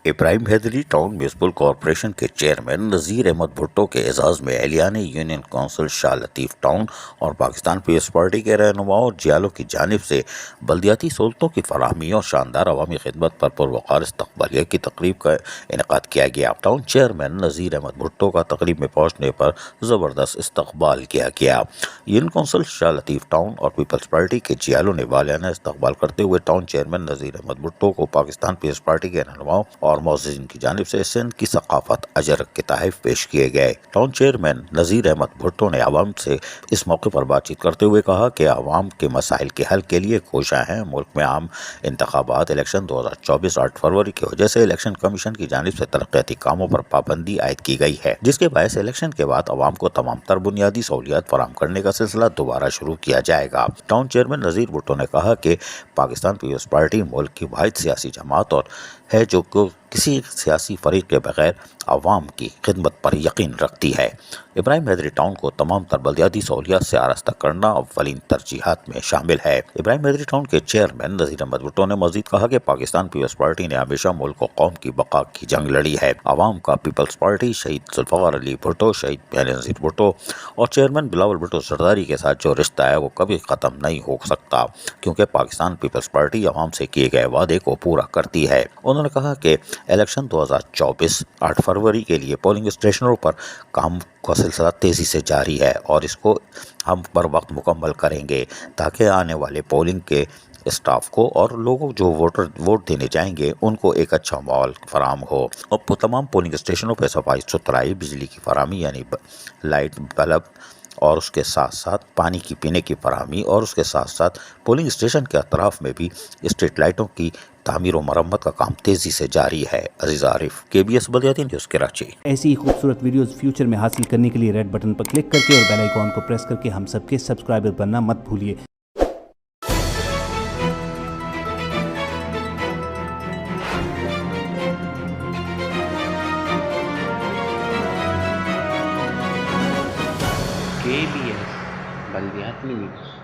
ابراہیم حیدری town municipal corporation کے chairman Nazir Ahmad Bhutto کے اعزاز میں اہلیان یونین کونسل شاہ لطیف ٹاؤن اور پاکستان پیپلز پارٹی کے رہنماؤں اور جیالوں کی جانب سے بلدیاتی سہولتوں کی فراہمی اور شاندار عوامی خدمت پر پروقار استقبالیہ کی تقریب کا انعقاد کیا گیا۔ ٹاؤن چیئرمین نذیر احمد بھٹو کا تقریب میں پہنچنے پر زبردست استقبال کیا گیا۔ یونین کونسل شاہ لطیف ٹاؤن اور پیپلز پارٹی کے جیالوں نے والیانہ استقبال کرتے ہوئے ٹاؤن چیئرمین نذیر احمد بھٹو کو پاکستان پیپلز پارٹی کے رہنماؤں اور معززین کی جانب سے سندھ کی ثقافت اجر کے تحائف پیش کیے گئے۔ ٹاؤن چیئرمین نذیر احمد بھٹو نے عوام سے اس موقع پر بات چیت کرتے ہوئے کہا کہ عوام کے مسائل کے حل کے لیے کوشاں ہیں۔ ملک میں عام انتخابات الیکشن 2024 8 فروری کی وجہ سے الیکشن کمیشن کی جانب سے ترقیاتی کاموں پر پابندی عائد کی گئی ہے، جس کے باعث الیکشن کے بعد عوام کو تمام تر بنیادی سہولیات فراہم کرنے کا سلسلہ دوبارہ شروع کیا جائے گا۔ ٹاؤن چیئرمین نذیر بھٹو نے کہا کہ پاکستان پیپلز پارٹی ملک کی واحد سیاسی جماعت اور ہے جو کسی سیاسی فریق کے بغیر عوام کی خدمت پر یقین رکھتی ہے۔ ابراہیم حیدری ٹاؤن کو تمام تر بلدیاتی سہولیات سے آراستہ کرنا اولین ترجیحات میں شامل ہے۔ ابراہیم حیدری ٹاؤن کے چیئرمین نذیر احمد بھٹو نے مزید کہا کہ پاکستان پیپلز پارٹی نے ہمیشہ ملک و قوم کی بقا کی جنگ لڑی ہے۔ عوام کا پیپلز پارٹی شہید ذوالفقار علی بھٹو، شہید بینظیر بھٹو اور چیئرمین بلاول بھٹو زرداری کے ساتھ جو رشتہ ہے وہ کبھی ختم نہیں ہو سکتا، کیونکہ پاکستان پیپلز پارٹی عوام سے کیے گئے وعدے کو پورا کرتی ہے۔ انہوں نے کہا کہ الیکشن 2024 8 فروری کے لیے پولنگ اسٹیشنوں پر کام کا سلسلہ تیزی سے جاری ہے اور اس کو ہم پر وقت مکمل کریں گے تاکہ آنے والے پولنگ کے اسٹاف کو اور لوگوں جو ووٹ دینے جائیں گے ان کو ایک اچھا ماحول فراہم ہو۔ اور تمام پولنگ اسٹیشنوں پہ صفائی ستھرائی، بجلی کی فراہمی یعنی لائٹ، بلب اور اس کے ساتھ ساتھ پانی کی پینے کی فراہمی اور اس کے ساتھ ساتھ پولنگ اسٹیشن کے اطراف میں بھی اسٹریٹ لائٹوں کی تعمیر و مرمت کا کام تیزی سے جاری ہے۔ عزیز عارف، KBS بلدیاتی نیوز کراچی۔ ایسی خوبصورت ویڈیوز فیوچر میں حاصل کرنے کے لیے ریڈ بٹن پر کلک کر کے اور بیل آئیکن کو پریس کر کے ہم سب کے سبسکرائبر بننا مت بھولیے۔ KBS بلدیاتی نیوز۔